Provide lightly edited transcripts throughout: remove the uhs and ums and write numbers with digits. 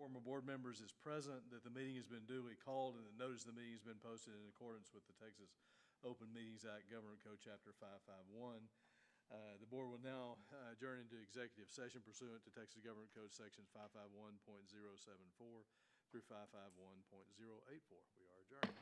Quorum of board members is present, that the meeting has been duly called, and the notice of the meeting has been posted in accordance with the Texas Open Meetings Act, Government Code Chapter 551. The board will now adjourn into executive session pursuant to Texas Government Code Sections 551.074 through 551.084. We are adjourned.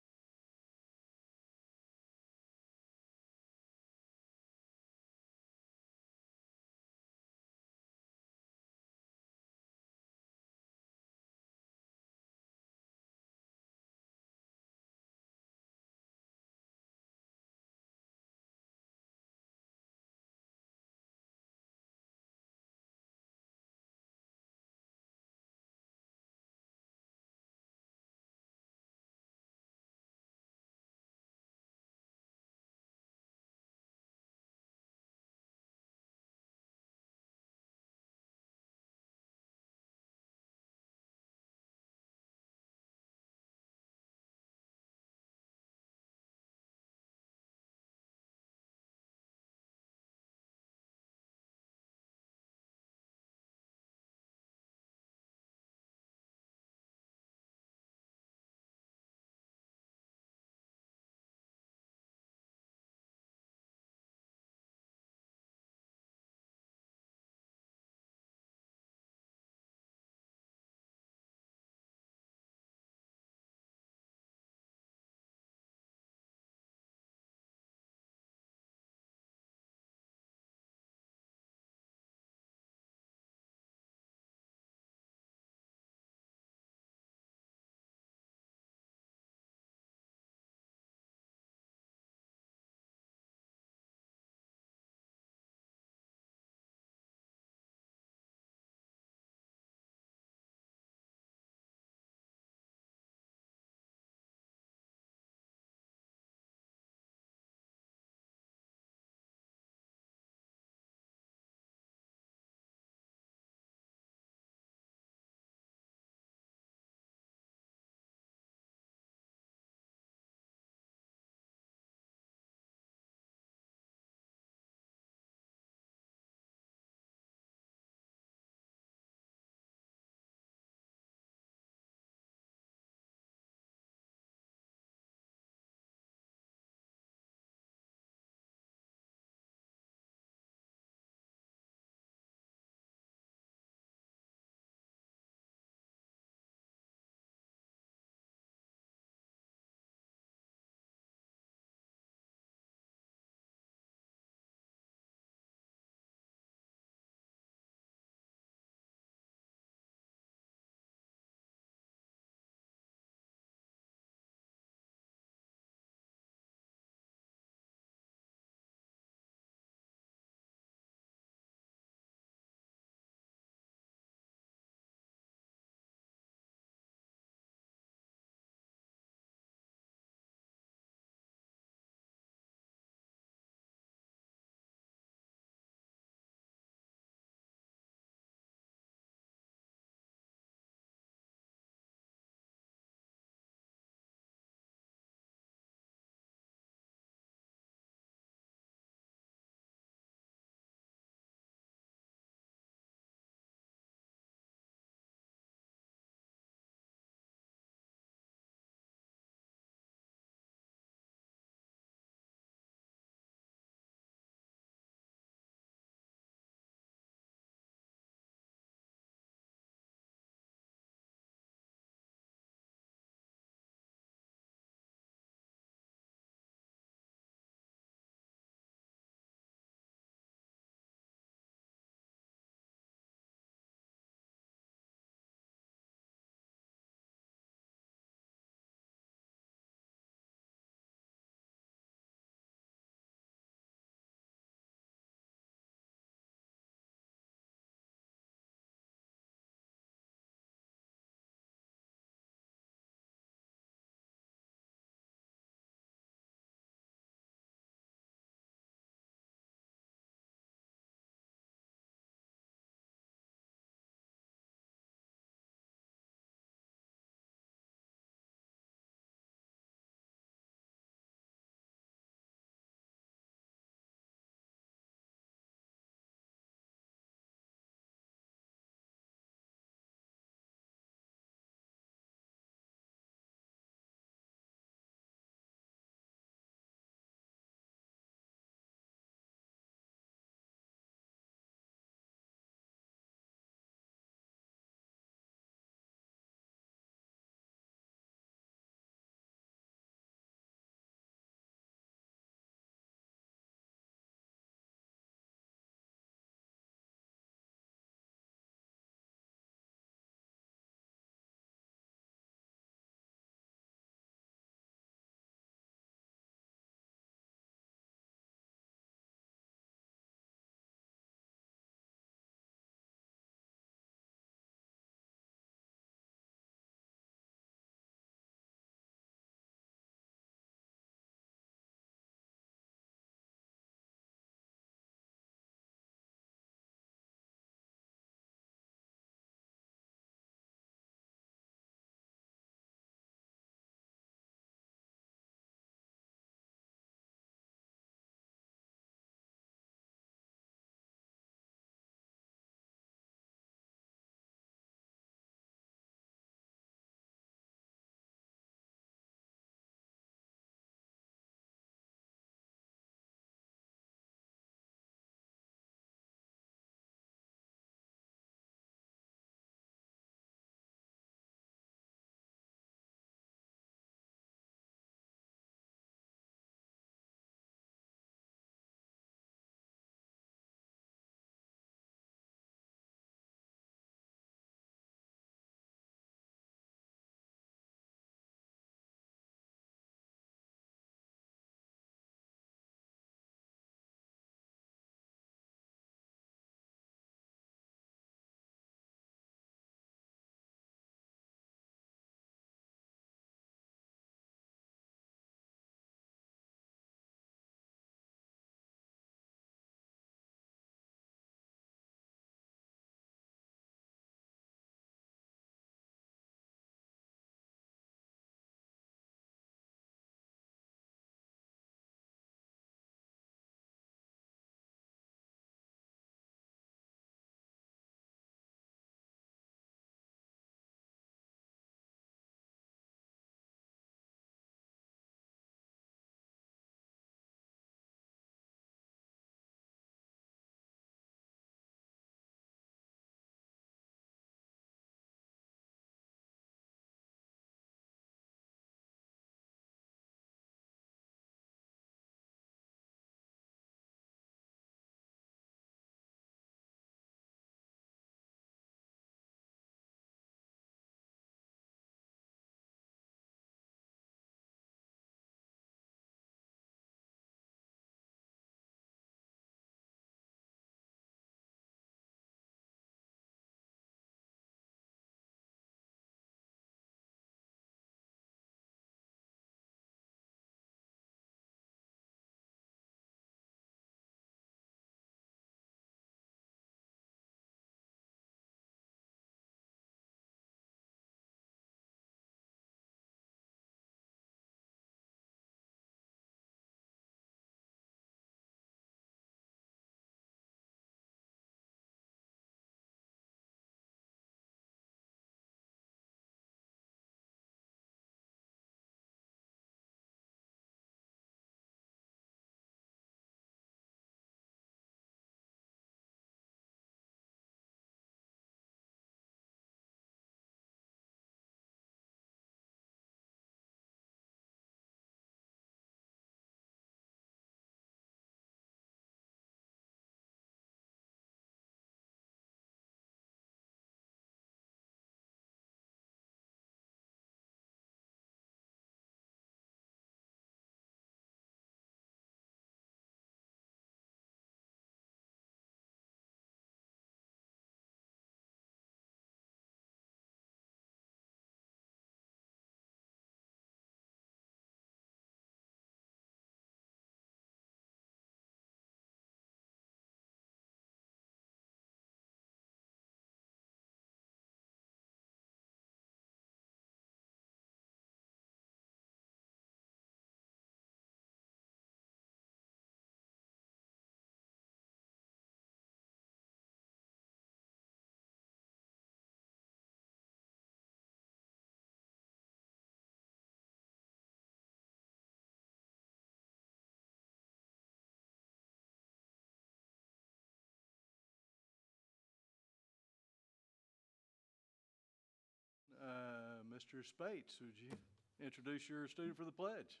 Mr. Spates, would you introduce your student for the pledge?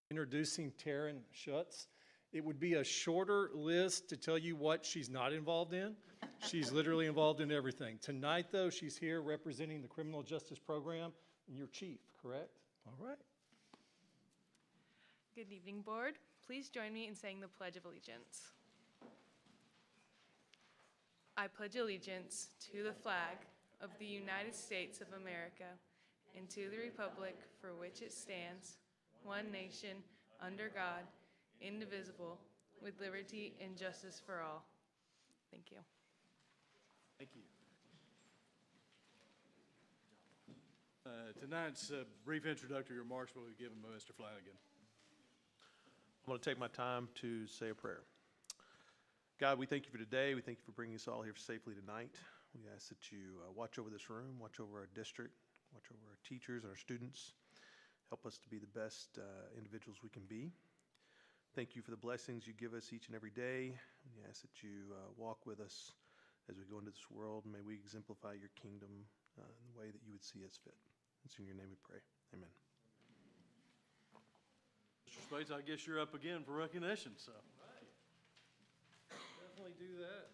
Introducing Taryn Schutz. It would be a shorter list to tell you what she's not involved in. She's literally involved in everything. Tonight, though, she's here representing the Criminal Justice Program and your chief, correct? All right. Good evening, board. Please join me in saying the Pledge of Allegiance. I pledge allegiance to the flag of the United States of America and to the republic for which it stands, one nation, under God, indivisible, with liberty and justice for all. Thank you. Thank you. Tonight's brief introductory remarks will be given by Mr. Flanagan. I'm going to take my time to say a prayer. God, we thank you for today. We thank you for bringing us all here safely tonight. We ask that you watch over this room, watch over our district, watch over our teachers and our students. Help us to be the best individuals we can be. Thank you for the blessings you give us each and every day. We ask that you walk with us as we go into this world. May we exemplify your kingdom in the way that you would see us fit. It's in your name we pray. Amen. Mr. Spates, I guess you're up again for recognition, so. Definitely do that.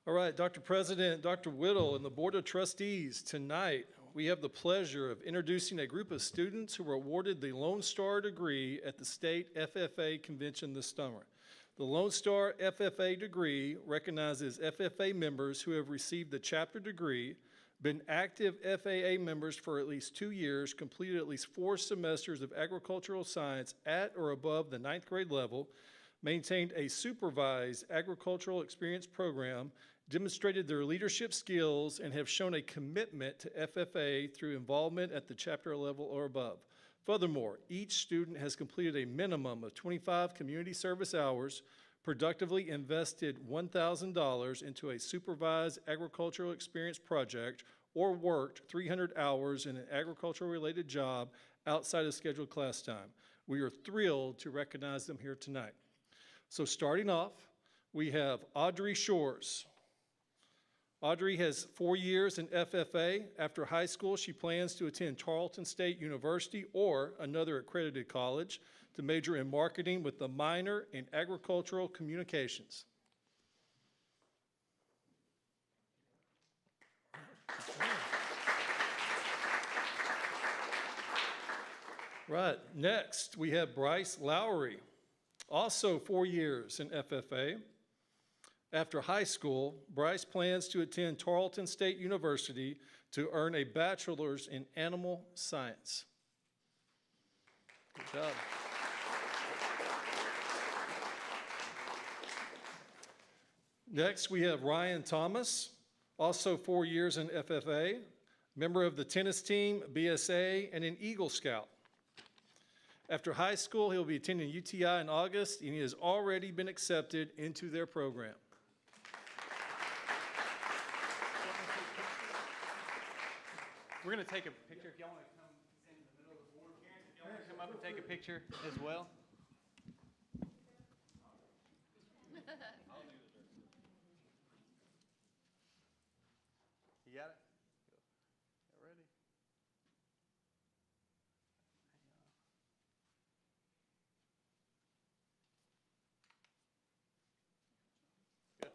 All right, Dr. President, Dr. Whittle, and the Board of Trustees, tonight we have the pleasure of introducing a group of students who were awarded the Lone Star degree at the state FFA convention this summer. The Lone Star FFA degree recognizes FFA members who have received the chapter degree, been active FAA members for at least 2 years, completed at least 4 semesters of agricultural science at or above the 9th grade level, maintained a supervised agricultural experience program, demonstrated their leadership skills, and have shown a commitment to FFA through involvement at the chapter level or above. Furthermore, each student has completed a minimum of 25 community service hours, productively invested $1,000 into a supervised agricultural experience project, or worked 300 hours in an agricultural-related job outside of scheduled class time. We are thrilled to recognize them here tonight. So starting off, we have Audrey Shores. Audrey has 4 years in FFA. After high school, she plans to attend Tarleton State University or another accredited college to major in marketing with a minor in agricultural communications. Right, next we have Bryce Lowry, also 4 years in FFA. After high school, Bryce plans to attend Tarleton State University to earn a bachelor's in animal science. Good job. Next, we have Ryan Thomas, also 4 years in FFA, member of the tennis team, BSA, and an Eagle Scout. After high school, he'll be attending UTI in August, and he has already been accepted into their program. We're going to take a picture. If y'all want to come in the middle of the board, if y'all want to come up and take a picture as well. You got it? Y'all ready? Good.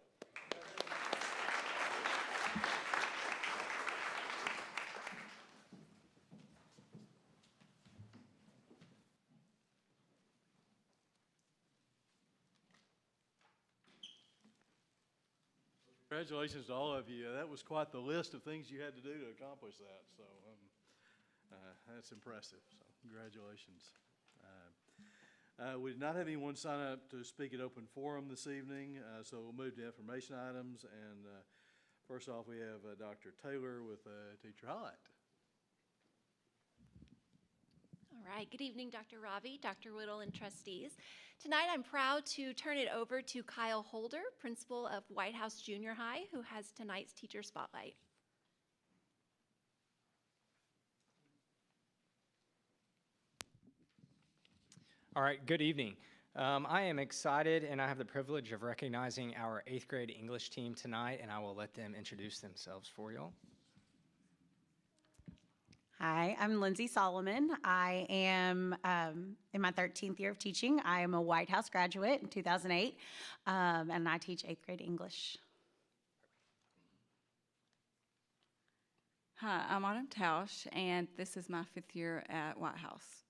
Congratulations to all of you. That was quite the list of things you had to do to accomplish that. So that's impressive. So congratulations. We did not have anyone sign up to speak at open forum this evening, so we'll move to information items. And first off, we have Dr. Taylor with Teacher Highlight. All right, good evening, Dr. Ravi, Dr. Whittle, and trustees. Tonight I'm proud to turn it over to Kyle Holder, principal of Whitehouse Junior High, who has tonight's teacher spotlight. All right, good evening. I am excited, and I have the privilege of recognizing our 8th grade English team tonight, and I will let them introduce themselves for y'all. Hi, I'm Lindsay Solomon. I am in my 13th year of teaching. I am a Whitehouse graduate in 2008, and I teach 8th grade English. Hi, I'm Autumn Tausch, and this is my 5th year at Whitehouse.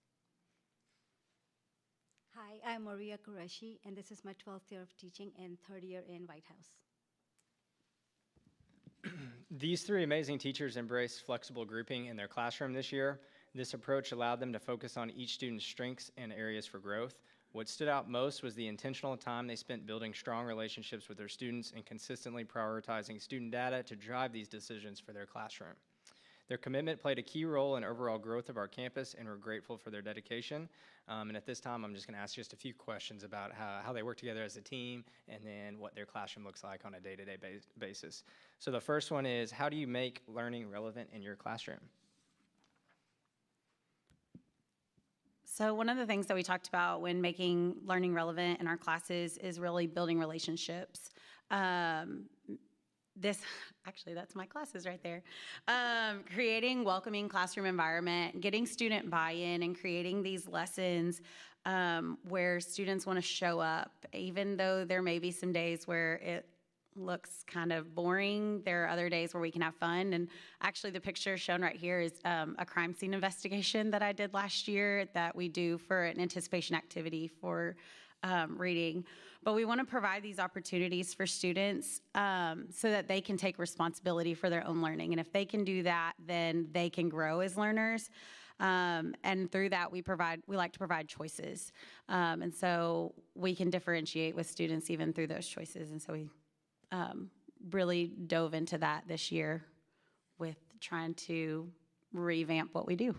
Hi, I'm Maria Qureshi, and this is my 12th year of teaching and 3rd year in Whitehouse. These 3 amazing teachers embraced flexible grouping in their classroom this year. This approach allowed them to focus on each student's strengths and areas for growth. What stood out most was the intentional time they spent building strong relationships with their students and consistently prioritizing student data to drive these decisions for their classroom. Their commitment played a key role in overall growth of our campus, and we're grateful for their dedication. And at this time, I'm just going to ask just a few questions about how they work together as a team, and then what their classroom looks like on a day-to-day basis. So the first one is, how do you make learning relevant in your classroom? So one of the things that we talked about when making learning relevant in our classes is really building relationships. Actually, that's my classes right there. Creating welcoming classroom environment, getting student buy-in, and creating these lessons where students want to show up. Even though there may be some days where it looks kind of boring, there are other days where we can have fun. And actually, the picture shown right here is a crime scene investigation that I did last year that we do for an anticipation activity for reading. But we want to provide these opportunities for students so that they can take responsibility for their own learning. And if they can do that, then they can grow as learners. And through that, we like to provide choices. And so we can differentiate with students even through those choices. And so we really dove into that this year with trying to revamp what we do.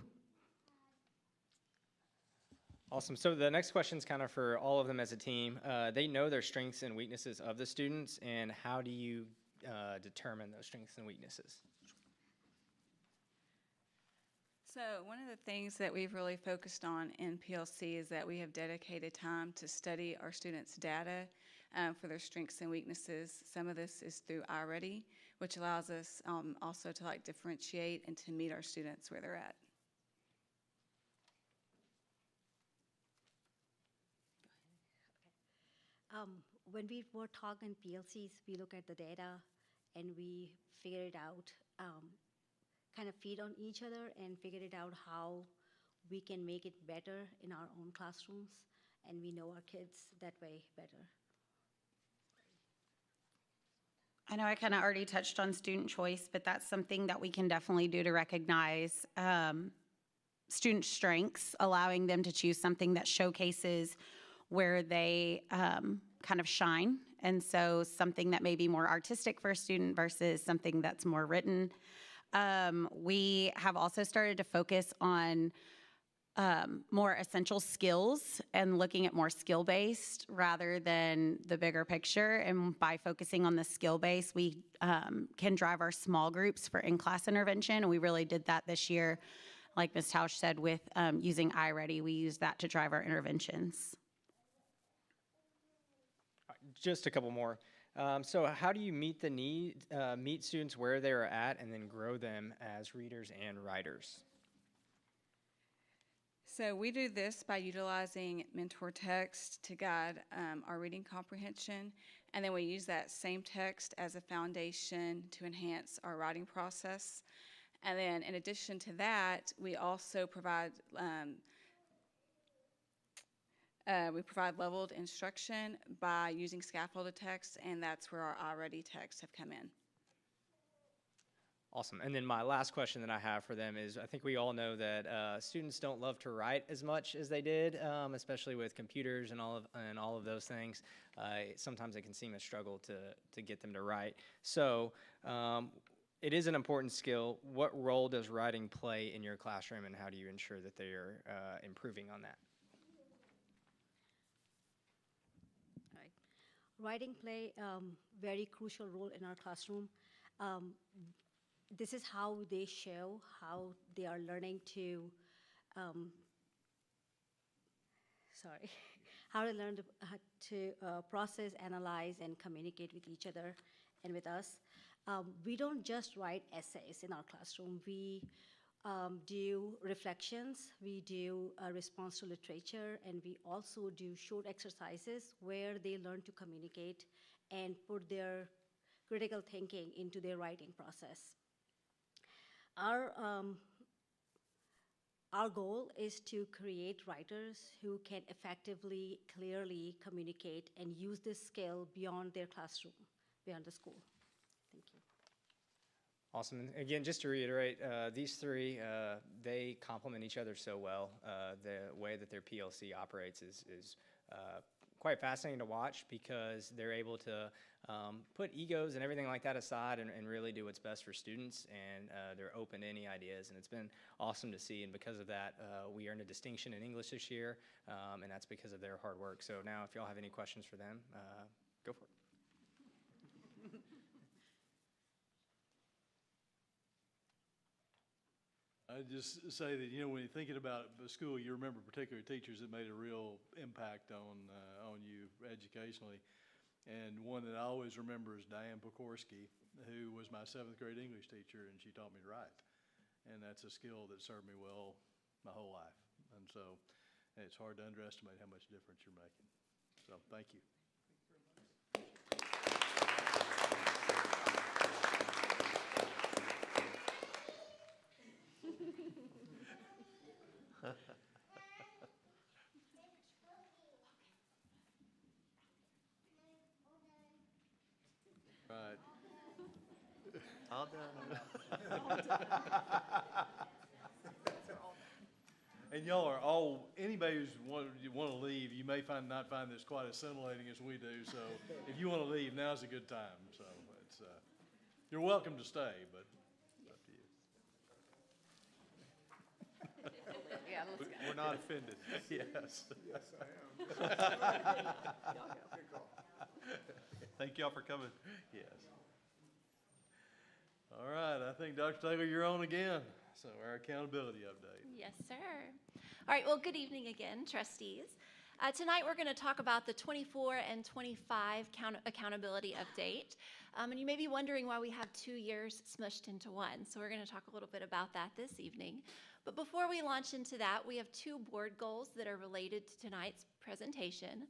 Awesome. So the next question is kind of for all of them as a team. They know their strengths and weaknesses of the students, and how do you determine those strengths and weaknesses? So one of the things that we've really focused on in PLC is that we have dedicated time to study our students' data for their strengths and weaknesses. Some of this is through iReady, which allows us also to differentiate and to meet our students where they're at. When we were talking PLCs, we look at the data and we figure it out, kind of feed on each other and figure it out how we can make it better in our own classrooms, and we know our kids that way better. I know I kind of already touched on student choice, but that's something that we can definitely do to recognize student strengths, allowing them to choose something that showcases where they kind of shine. And so something that may be more artistic for a student versus something that's more written. We have also started to focus on more essential skills and looking at more skill-based rather than the bigger picture. And by focusing on the skill-based, we can drive our small groups for in-class intervention. And we really did that this year. Like Ms. Tausch said, with using iReady, we use that to drive our interventions. Just a couple more. So how do you meet the need, meet students where they are at, and then grow them as readers and writers? So we do this by utilizing mentor text to guide our reading comprehension, and then we use that same text as a foundation to enhance our writing process. And then in addition to that, we also provide leveled instruction by using scaffolded text, and that's where our iReady texts have come in. Awesome. And then my last question that I have for them is, I think we all know that students don't love to write as much as they did, especially with computers and all of those things. Sometimes it can seem a struggle to get them to write. So it is an important skill. What role does writing play in your classroom, and how do you ensure that they are improving on that? Writing play very crucial role in our classroom. This is how they show how they are learning to, how to learn to process, analyze, and communicate with each other and with us. We don't just write essays in our classroom. We do reflections, we do a response to literature, and we also do short exercises where they learn to communicate and put their critical thinking into their writing process. Our goal is to create writers who can effectively, clearly communicate and use this skill beyond their classroom, beyond the school. Thank you. Awesome. And again, just to reiterate, these three, they complement each other so well. The way that their PLC operates is quite fascinating to watch because they're able to put egos and everything like that aside and really do what's best for students, and they're open to any ideas, and it's been awesome to see, and because of that, we earned a distinction in English this year, and that's because of their hard work. So now if y'all have any questions for them, go for it. I'd just say that, when you're thinking about the school, you remember particular teachers that made a real impact on you educationally. And one that I always remember is Diane Pokorski, who was my 7th grade English teacher, and she taught me to write. And that's a skill that served me well my whole life. And so it's hard to underestimate how much difference you're making. So thank you. Right. All done. And y'all are all, anybody who's want to leave, you may not find this quite as scintillating as we do. So if you want to leave, now's a good time. So it's, you're welcome to stay, but it's up to you. Yeah, let's go. We're not offended. Yes. Yes, I am. Good call. Thank y'all for coming. Yes. All right, I think Dr. Taylor, you're on again. So our accountability update. Yes, sir. All right, well, good evening again, trustees. Tonight we're going to talk about the 24 and 25 accountability update. And you may be wondering why we have 2 years smushed into one. So we're going to talk a little bit about that this evening. But before we launch into that, we have 2 board goals that are related to tonight's presentation.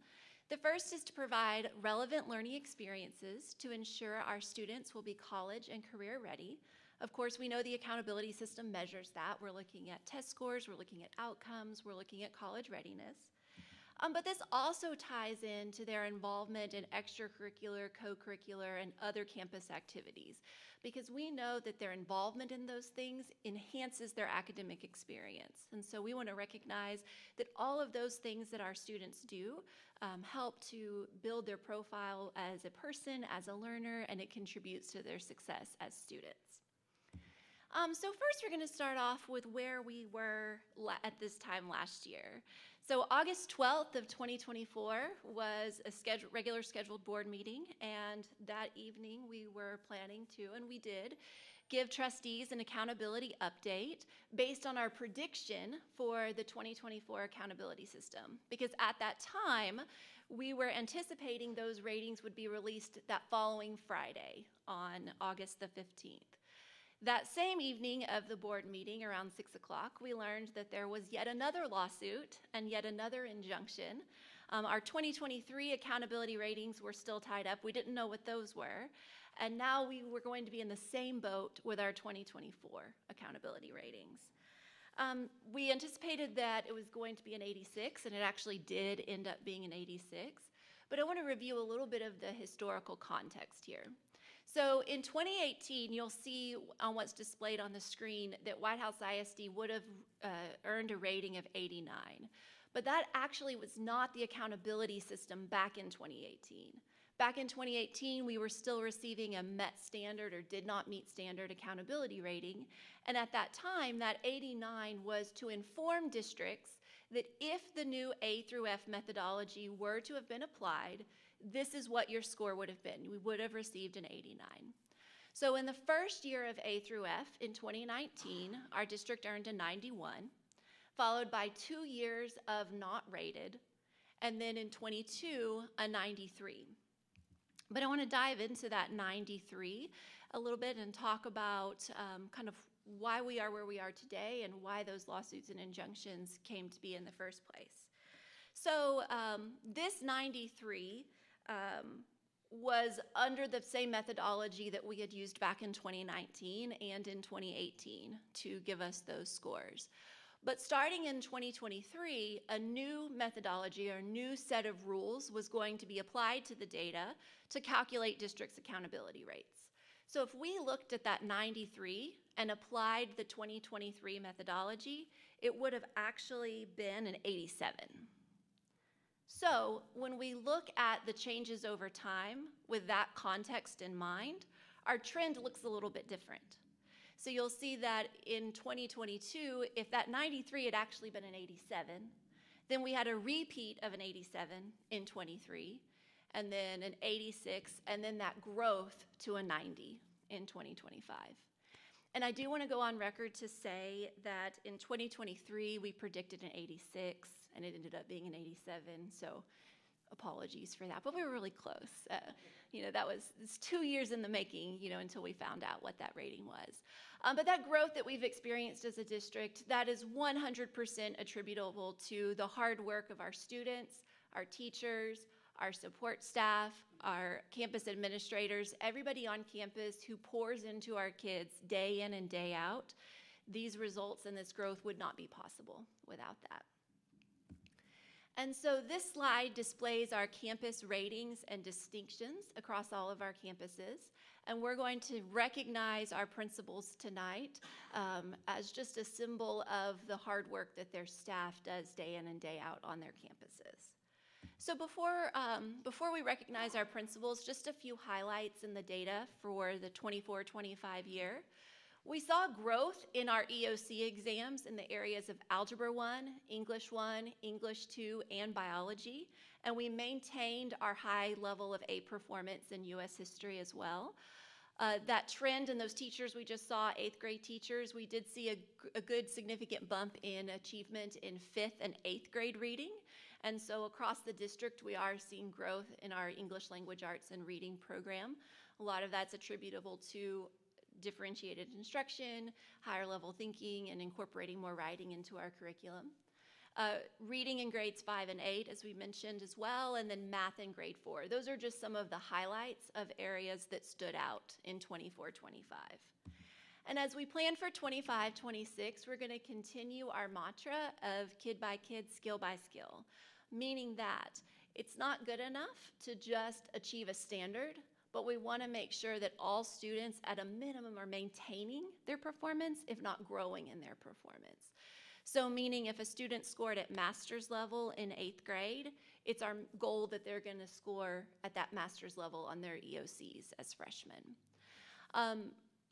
The first is to provide relevant learning experiences to ensure our students will be college and career ready. Of course, we know the accountability system measures that. We're looking at test scores, we're looking at outcomes, we're looking at college readiness. But this also ties into their involvement in extracurricular, co-curricular, and other campus activities, because we know that their involvement in those things enhances their academic experience. And so we want to recognize that all of those things that our students do help to build their profile as a person, as a learner, and it contributes to their success as students. So first we're going to start off with where we were at this time last year. So August 12th of 2024 was a regular scheduled board meeting, and that evening we were planning to, and we did, give trustees an accountability update based on our prediction for the 2024 accountability system. Because at that time, we were anticipating those ratings would be released that following Friday on August the 15th. That same evening of the board meeting, around 6 o'clock, we learned that there was yet another lawsuit and yet another injunction. Our 2023 accountability ratings were still tied up. We didn't know what those were. And now we were going to be in the same boat with our 2024 accountability ratings. We anticipated that it was going to be an 86, and it actually did end up being an 86. But I want to review a little bit of the historical context here. So in 2018, you'll see on what's displayed on the screen that Whitehouse ISD would have earned a rating of 89. But that actually was not the accountability system back in 2018. Back in 2018, we were still receiving a met standard or did not meet standard accountability rating. And at that time, that 89 was to inform districts that if the new A through F methodology were to have been applied, this is what your score would have been. We would have received an 89. So in the first year of A through F in 2019, our district earned a 91, followed by 2 years of not rated. and then in 22, a 93. But I want to dive into that 93 a little bit and talk about kind of why we are where we are today and why those lawsuits and injunctions came to be in the first place. So this 93 was under the same methodology that we had used back in 2019 and in 2018 to give us those scores. But starting in 2023, a new methodology or a new set of rules was going to be applied to the data to calculate districts' accountability rates. So if we looked at that 93 and applied the 2023 methodology, it would have actually been an 87. So when we look at the changes over time with that context in mind, our trend looks a little bit different. So you'll see that in 2022, if that 93 had actually been an 87, then we had a repeat of an 87 in 23, and then an 86, and then that growth to a 90 in 2025. And I do want to go on record to say that in 2023, we predicted an 86, and it ended up being an 87, so apologies for that, but we were really close. That was 2 years in the making, until we found out what that rating was. But that growth that we've experienced as a district, that is 100% attributable to the hard work of our students, our teachers, our support staff, our campus administrators, everybody on campus who pours into our kids day in and day out. These results and this growth would not be possible without that. And so this slide displays our campus ratings and distinctions across all of our campuses. And we're going to recognize our principals tonight as just a symbol of the hard work that their staff does day in and day out on their campuses. So before we recognize our principals, just a few highlights in the data for the 24-25 year. We saw growth in our EOC exams in the areas of Algebra 1, English 1, English 2, and Biology, and we maintained our high level of A performance in U.S. history as well. That trend in those teachers we just saw, 8th grade teachers, we did see a good significant bump in achievement in 5th and 8th grade reading. And so across the district, we are seeing growth in our English language arts and reading program. A lot of that's attributable to differentiated instruction, higher level thinking, and incorporating more writing into our curriculum. Reading in grades 5 and 8, as we mentioned as well, and then math in grade 4. Those are just some of the highlights of areas that stood out in 24-25. And as we plan for 25-26, we're going to continue our mantra of kid by kid, skill by skill, meaning that it's not good enough to just achieve a standard, but we want to make sure that all students at a minimum are maintaining their performance, if not growing in their performance. So meaning if a student scored at master's level in 8th grade, it's our goal that they're going to score at that master's level on their EOCs as freshmen.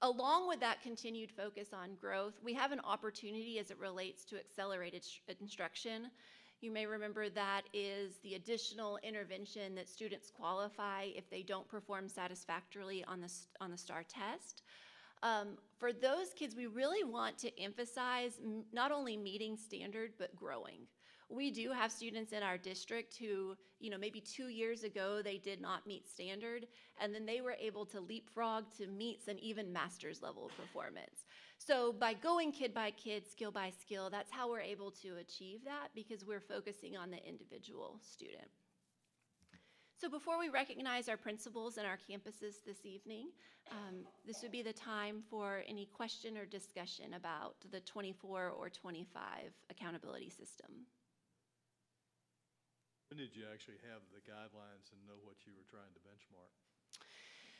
Along with that continued focus on growth, we have an opportunity as it relates to accelerated instruction. You may remember that is the additional intervention that students qualify if they don't perform satisfactorily on the STAR test. For those kids, we really want to emphasize not only meeting standard, but growing. We do have students in our district who, maybe 2 years ago, they did not meet standard, and then they were able to leapfrog to meets and even master's level performance. So by going kid by kid, skill by skill, that's how we're able to achieve that, because we're focusing on the individual student. So before we recognize our principals and our campuses this evening, this would be the time for any question or discussion about the 24 or 25 accountability system. When did you actually have the guidelines and know what you were trying to benchmark?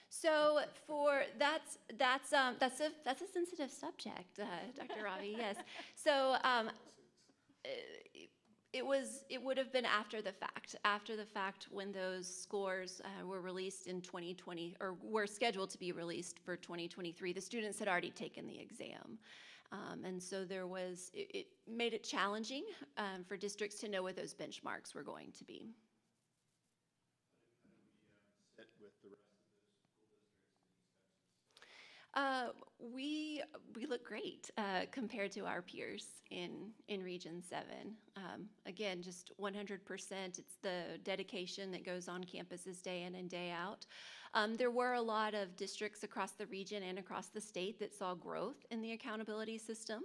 So that's a sensitive subject, Dr. Ravi. Yes. So it would have been after the fact when those scores were released in 2020, or were scheduled to be released for 2023. The students had already taken the exam. And so it made it challenging for districts to know what those benchmarks were going to be. We look great compared to our peers in Region 7. Again, just 100%. It's the dedication that goes on campuses day in and day out. There were a lot of districts across the region and across the state that saw growth in the accountability system.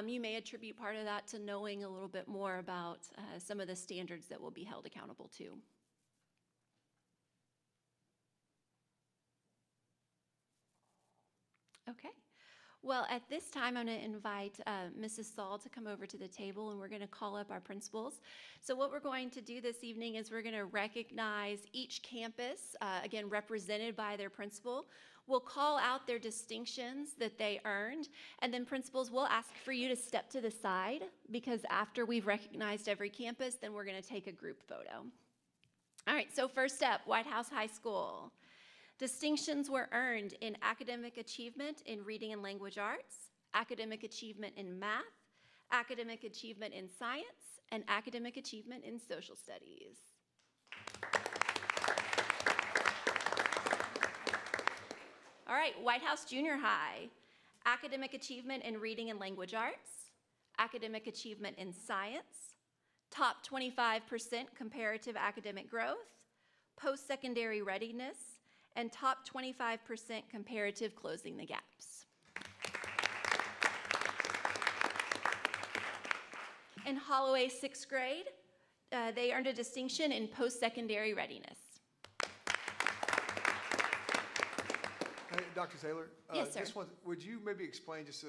You may attribute part of that to knowing a little bit more about some of the standards that will be held accountable to. Okay. Well, at this time, I'm going to invite Mrs. Saul to come over to the table, and we're going to call up our principals. So what we're going to do this evening is we're going to recognize each campus, again, represented by their principal. We'll call out their distinctions that they earned, and then principals, we'll ask for you to step to the side, because after we've recognized every campus, then we're going to take a group photo. All right, so first up, Whitehouse High School. Distinctions were earned in academic achievement in reading and language arts, academic achievement in math, academic achievement in science, and academic achievement in social studies. All right, Whitehouse Junior High. Academic achievement in reading and language arts, academic achievement in science, top 25% comparative academic growth, post-secondary readiness, and top 25% comparative closing the gaps. In Holloway 6th grade, they earned a distinction in post-secondary readiness. Hey, Dr. Taylor? Yes, sir. Would you maybe explain just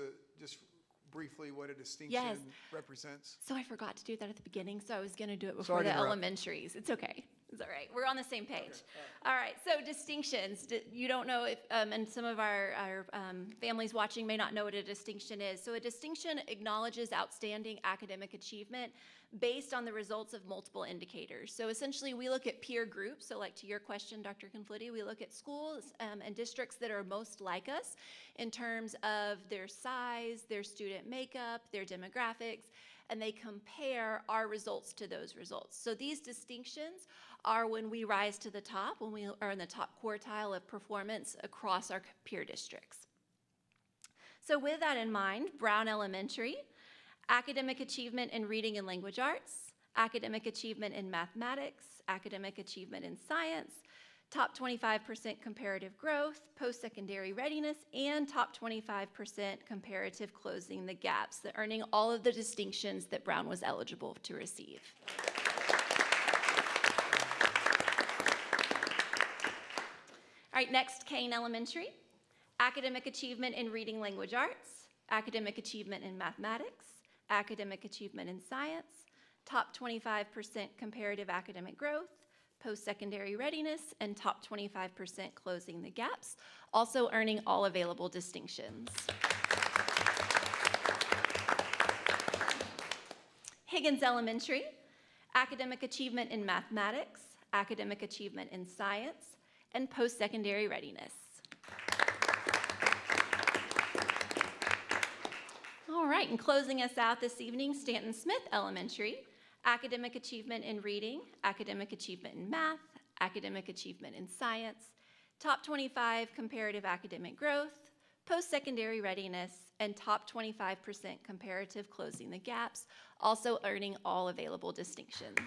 briefly what a distinction represents? So I forgot to do that at the beginning, so I was going to do it before the elementaries. It's okay. It's all right. We're on the same page. Okay. All right. So distinctions. You don't know if, and some of our families watching may not know what a distinction is. So a distinction acknowledges outstanding academic achievement based on the results of multiple indicators. So essentially, we look at peer groups. So like to your question, Dr. Conflitti, we look at schools and districts that are most like us in terms of their size, their student makeup, their demographics, and they compare our results to those results. So these distinctions are when we rise to the top, when we are in the top quartile of performance across our peer districts. So with that in mind, Brown Elementary, academic achievement in reading and language arts, academic achievement in mathematics, academic achievement in science, top 25% comparative growth, post-secondary readiness, and top 25% comparative closing the gaps, earning all of the distinctions that Brown was eligible to receive. All right, next, Kane Elementary. Academic achievement in reading language arts, academic achievement in mathematics, academic achievement in science, top 25% comparative academic growth, post-secondary readiness, and top 25% closing the gaps, also earning all available distinctions. Higgins Elementary, academic achievement in mathematics, academic achievement in science, and post-secondary readiness. All right, and closing us out this evening, Stanton Smith Elementary, academic achievement in reading, academic achievement in math, academic achievement in science, top 25 comparative academic growth, post-secondary readiness, and top 25% comparative closing the gaps, also earning all available distinctions.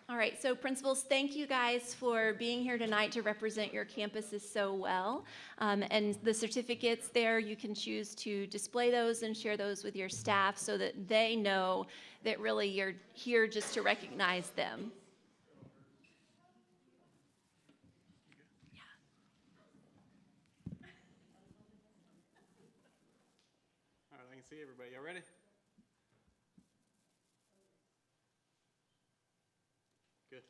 All right, so principals, thank you guys for being here tonight to represent your campuses so well. And the certificates there, you can choose to display those and share those with your staff so that they know that really you're here just to recognize them. All right, I can see everybody. Y'all ready? Good.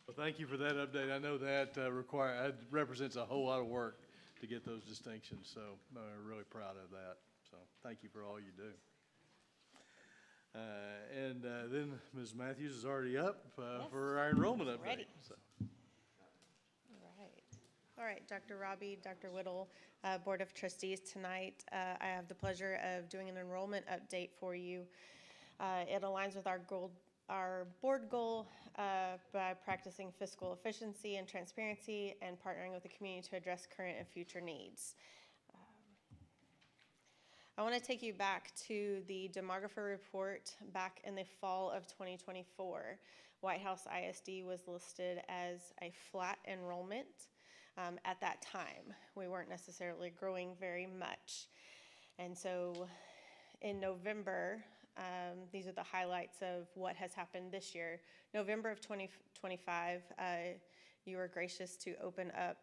Well, thank you for that update. I know that represents a whole lot of work to get those distinctions, so I'm really proud of that. So thank you for all you do. And then Ms. Matthews is already up for our enrollment update. Ready. So. All right. All right, Dr. Robbie, Dr. Whittle, Board of Trustees, tonight I have the pleasure of doing an enrollment update for you. It aligns with our board goal by practicing fiscal efficiency and transparency and partnering with the community to address current and future needs. I want to take you back to the demographer report back in the fall of 2024. Whitehouse ISD was listed as a flat enrollment at that time. We weren't necessarily growing very much. And so in November, these are the highlights of what has happened this year. November of 2025, you were gracious to open up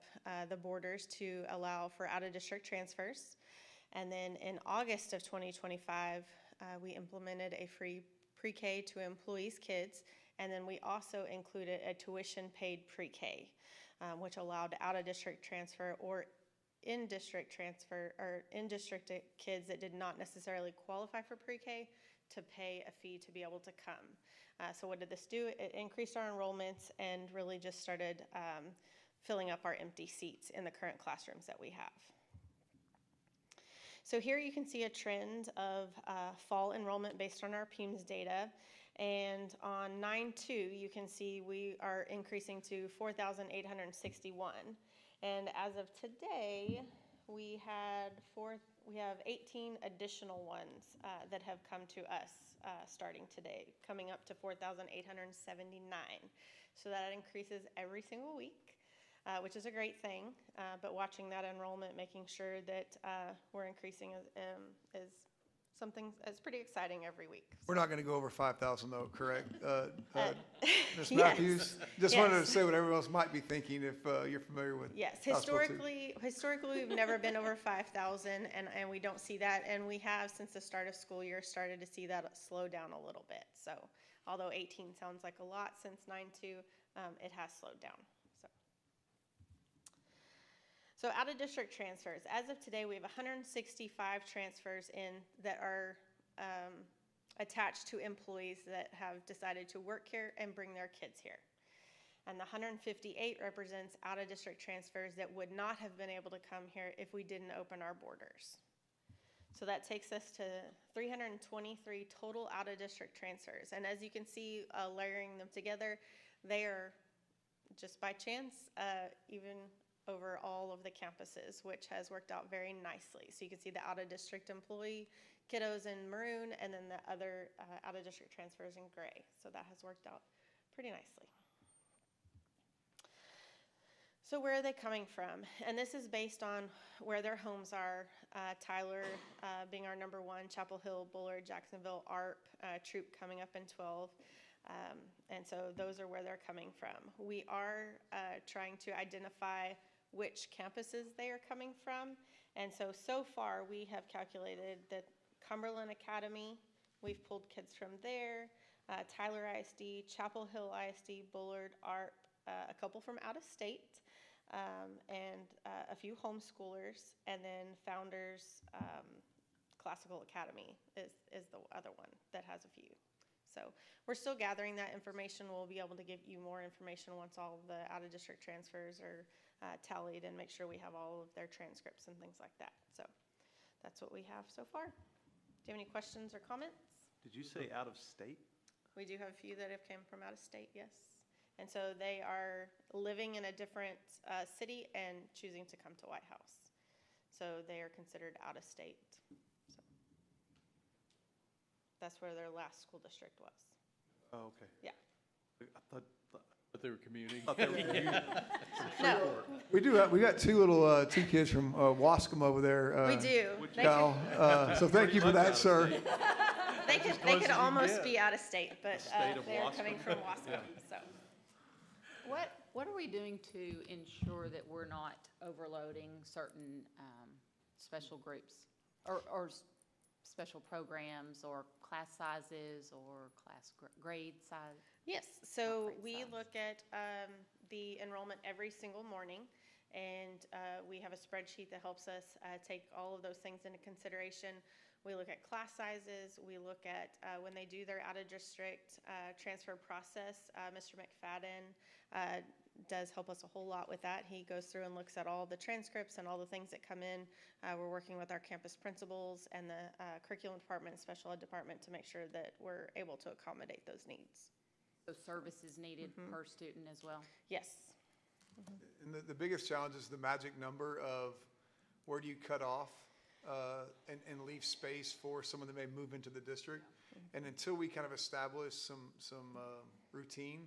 the borders to allow for out-of-district transfers. And then in August of 2025, we implemented a free pre-K to employees' kids, and then we also included a tuition-paid pre-K, which allowed out-of-district transfer or in-district transfer, or in-district kids that did not necessarily qualify for pre-K to pay a fee to be able to come. So what did this do? It increased our enrollments and really just started filling up our empty seats in the current classrooms that we have. So here you can see a trend of fall enrollment based on our PEMS data. And on 9/2, you can see we are increasing to 4,861. And as of today, we have 18 additional ones that have come to us starting today, coming up to 4,879. So that increases every single week. Which is a great thing, but watching that enrollment, making sure that we're increasing is something that's pretty exciting every week. We're not going to go over 5,000 though, correct? Ms. Yes. Matthews? Just wanted to Yes. say what everyone else might be thinking if you're familiar with. Yes, Hospital historically we've never been over 5,000, and we don't see that, and we have since the start of school year started to see that slow down a little bit. So although 18 sounds like a lot since 9/2, it has slowed down. So out-of-district transfers. As of today, we have 165 transfers in that are attached to employees that have decided to work here and bring their kids here. And the 158 represents out-of-district transfers that would not have been able to come here if we didn't open our borders. So that takes us to 323 total out-of-district transfers. And as you can see, layering them together, they are just by chance, even over all of the campuses, which has worked out very nicely. So you can see the out-of-district employee kiddos in maroon, and then the other out-of-district transfers in gray. So that has worked out pretty nicely. So where are they coming from? And this is based on where their homes are. Tyler being our number one, Chapel Hill, Bullard, Jacksonville, ARP, Troop coming up in 12. And so those are where they're coming from. We are trying to identify which campuses they are coming from. And so far we have calculated that Cumberland Academy, we've pulled kids from there, Tyler ISD, Chapel Hill ISD, Bullard, ARP, a couple from out of state, and a few homeschoolers, and then Founders Classical Academy is the other one that has a few. So we're still gathering that information. We'll be able to give you more information once all of the out-of-district transfers are tallied and make sure we have all of their transcripts and things like that. So that's what we have so far. Do you have any questions or comments? Did you say out of state? We do have a few that have come from out of state, yes. And so they are living in a different city and choosing to come to Whitehouse. So they are considered out of state. So that's where their last school district was. Oh, okay. Yeah. I thought, But they were commuting. No, We got two kids from Wascom over there. we do. They Kyle, so thank you for that, sir. They could almost be out of state, but state of they're Wascom. coming from Wascom, so. What are we doing to ensure that we're not overloading certain special groups or special programs or class sizes or class grade size? Yes, so grade we size. look at the enrollment every single morning, and we have a spreadsheet that helps us take all of those things into consideration. We look at class sizes, we look at when they do their out-of-district transfer process, Mr. McFadden does help us a whole lot with that. He goes through and looks at all the transcripts and all the things that come in. We're working with our campus principals and the curriculum department and special ed department to make sure that we're able to accommodate those needs. So services needed per student as well? Yes. And the biggest challenge is the magic number of where do you cut off and leave space for someone that may move into the district. And until we kind of establish some routine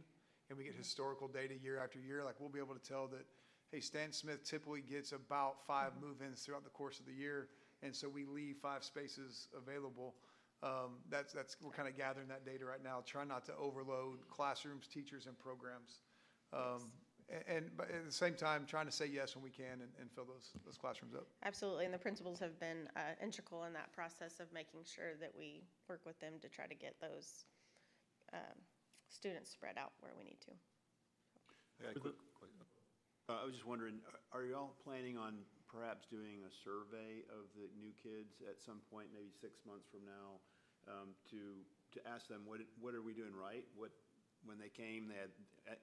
and we get historical data year after year, like we'll be able to tell that, hey, Stan Smith typically gets about 5 move-ins throughout the course of the year, and so we leave 5 spaces available. We're kind of gathering that data right now, trying not to overload classrooms, teachers, and programs. But at the same time, trying to say yes when we can and fill those classrooms up. Absolutely, and the principals have been integral in that process of making sure that we work with them to try to get those students spread out where we need to. I got a quick question. I was just wondering, are you all planning on perhaps doing a survey of the new kids at some point, maybe 6 months from now, to ask them what are we doing right? When they came, they had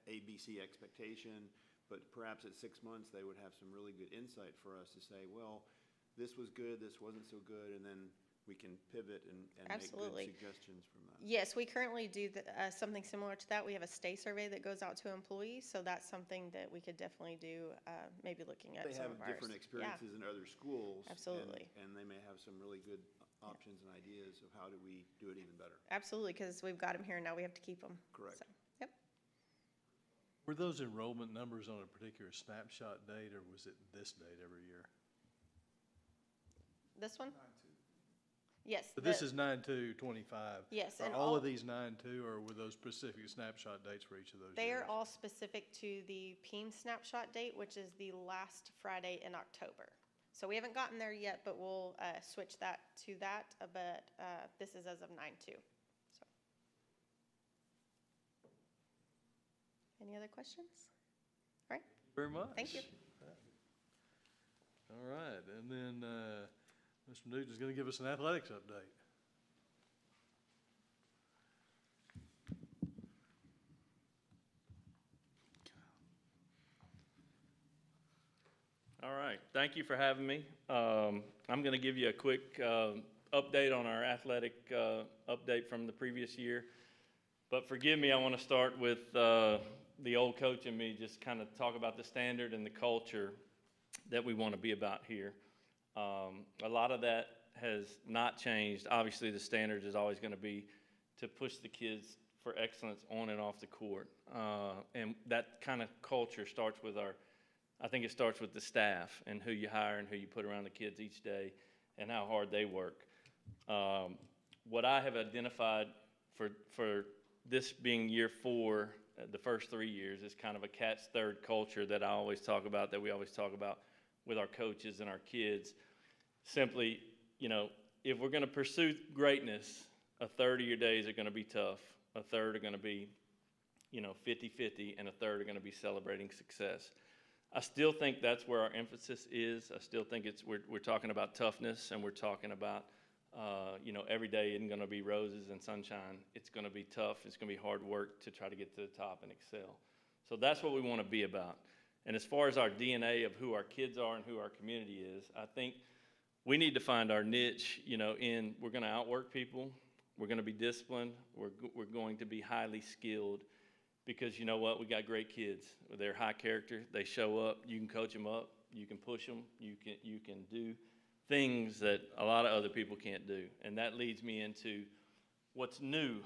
ABC expectation, but perhaps at 6 months they would have some really good insight for us to say, well, this was good, this wasn't so good, and then we can pivot and Absolutely. Make good suggestions from that. Yes, we currently do something similar to that. We have a stay survey that goes out to employees, so that's something that we could definitely do, maybe looking at They some have of ours. different experiences in other schools. Absolutely. And they may have some really good options and ideas of how do we do it even better. Absolutely, because we've got them here, now we have to keep them. Correct. So, yep. Were those enrollment numbers on a particular snapshot date, or was it this date every year? This one? Yes. But this is 9/2/25. Yes, Are and all of these 9/2, or were those specific snapshot dates for each of those They years? are all specific to the PEAM snapshot date, which is the last Friday in October. So we haven't gotten there yet, but we'll switch that to that, but this is as of 9/2. So. Any other questions? All right. Very much. Thank you. All right, and then Mr. Newton is going to give us an athletics update. All right, thank you for having me. I'm going to give you a quick update on our athletic update from the previous year. But forgive me, I want to start with the old coach in me, just kind of talk about the standard and the culture that we want to be about here. A lot of that has not changed. Obviously, the standard is always going to be to push the kids for excellence on and off the court. And that kind of culture starts with I think it starts with the staff and who you hire and who you put around the kids each day and how hard they work. What I have identified for this being year 4, the first 3 years, is kind of a cat's third culture that I always talk about, that we always talk about with our coaches and our kids. Simply, you know, if we're going to pursue greatness, a third of your days are going to be tough. A third are going to be, 50-50, and a third are going to be celebrating success. I still think that's where our emphasis is. I still think we're talking about toughness, and we're talking about, every day isn't going to be roses and sunshine. It's going to be tough. It's going to be hard work to try to get to the top and excel. So that's what we want to be about. And as far as our DNA of who our kids are and who our community is, I think we need to find our niche, we're going to outwork people. We're going to be disciplined. We're going to be highly skilled. Because you know what, we got great kids. They're high character. They show up. You can coach them up. You can push them. You can do things that a lot of other people can't do. And that leads me into what's new.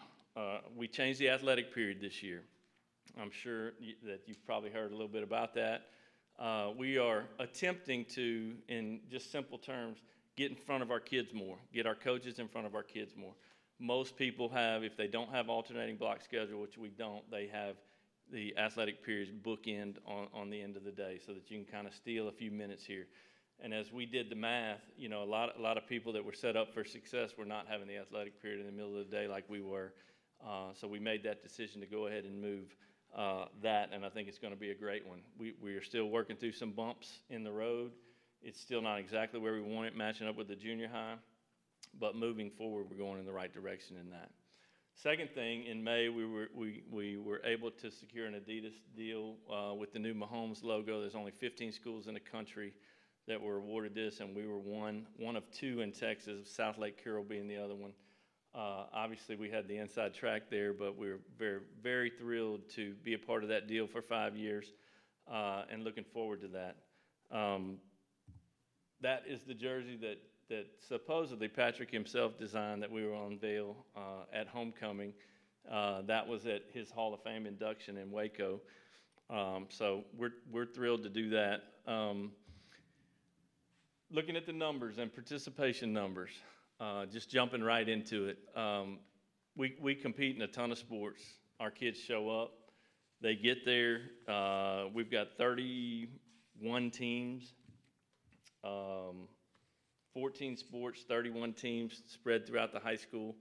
We changed the athletic period this year. I'm sure that you've probably heard a little bit about that. We are attempting to, in just simple terms, get in front of our kids more, get our coaches in front of our kids more. Most people have, if they don't have alternating block schedule, which we don't, they have the athletic periods bookend on the end of the day so that you can kind of steal a few minutes here. And as we did the math, a lot of people that were set up for success were not having the athletic period in the middle of the day like we were. So we made that decision to go ahead and move that, and I think it's going to be a great one. We are still working through some bumps in the road. It's still not exactly where we want it, matching up with the junior high. But moving forward, we're going in the right direction in that. Second thing, in May, we were able to secure an Adidas deal with the new Mahomes logo. There's only 15 schools in the country that were awarded this, and we were one of two in Texas, South Lake Carroll being the other one. Obviously, we had the inside track there, but we were very, very thrilled to be a part of that deal for 5 years and looking forward to that. That is the jersey that supposedly Patrick himself designed that we will unveil at homecoming. That was at his Hall of Fame induction in Waco. So we're thrilled to do that. Looking at the numbers and participation numbers, just jumping right into it. We compete in a ton of sports. Our kids show up. They get there. We've got 31 teams. 14 sports, 31 teams spread throughout the high school,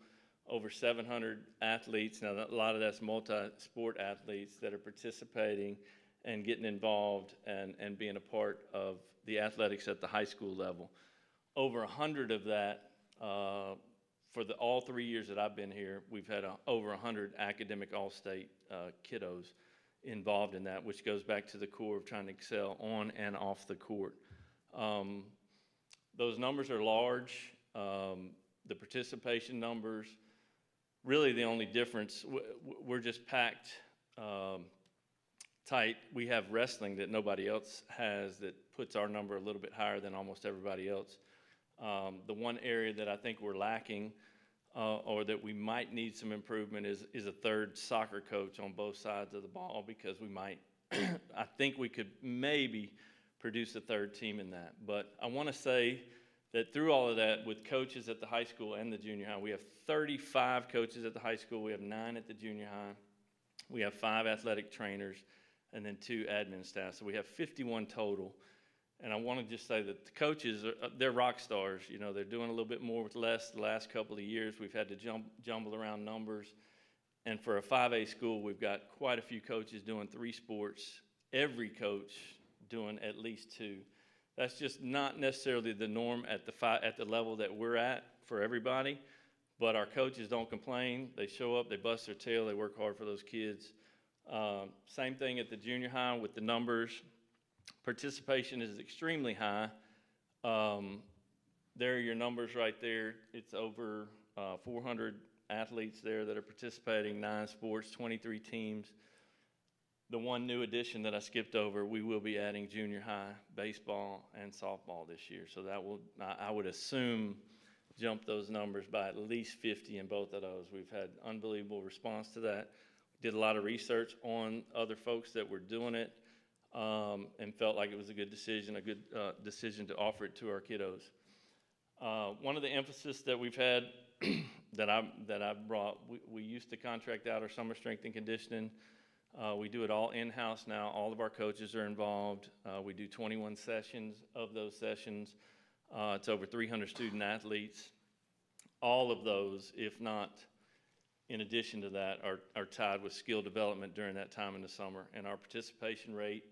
over 700 athletes. Now, a lot of that's multi-sport athletes that are participating and getting involved and being a part of the athletics at the high school level. Over 100 of that, for all 3 years that I've been here, we've had over 100 academic all-state kiddos involved in that, which goes back to the core of trying to excel on and off the court. Those numbers are large. The participation numbers, really the only difference, we're just packed tight. We have wrestling that nobody else has that puts our number a little bit higher than almost everybody else. The one area that I think we're lacking or that we might need some improvement is a third soccer coach on both sides of the ball, because we might, I think we could maybe produce a third team in that. But I want to say that through all of that, with coaches at the high school and the junior high, we have 35 coaches at the high school, we have 9 at the junior high, we have 5 athletic trainers, and then 2 admin staff. So we have 51 total. And I want to just say that the coaches, they're rock stars. You know, they're doing a little bit more with less the last couple of years. We've had to jumble around numbers. And for a 5A school, we've got quite a few coaches doing 3 sports, every coach doing at least 2. That's just not necessarily the norm at the level that we're at for everybody, but our coaches don't complain. They show up, they bust their tail, they work hard for those kids. Same thing at the junior high with the numbers. Participation is extremely high. There are your numbers right there. It's over 400 athletes there that are participating, 9 sports, 23 teams. The one new addition that I skipped over, we will be adding junior high baseball and softball this year. So that will, I would assume, jump those numbers by at least 50 in both of those. We've had unbelievable response to that. Did a lot of research on other folks that were doing it and felt like it was a good decision to offer it to our kiddos. One of the emphasis that we've had that I've brought, we used to contract out our summer strength and conditioning. We do it all in-house now. All of our coaches are involved. We do 21 sessions. Of those sessions, it's over 300 student athletes. All of those, if not in addition to that, are tied with skill development during that time in the summer. And our participation rate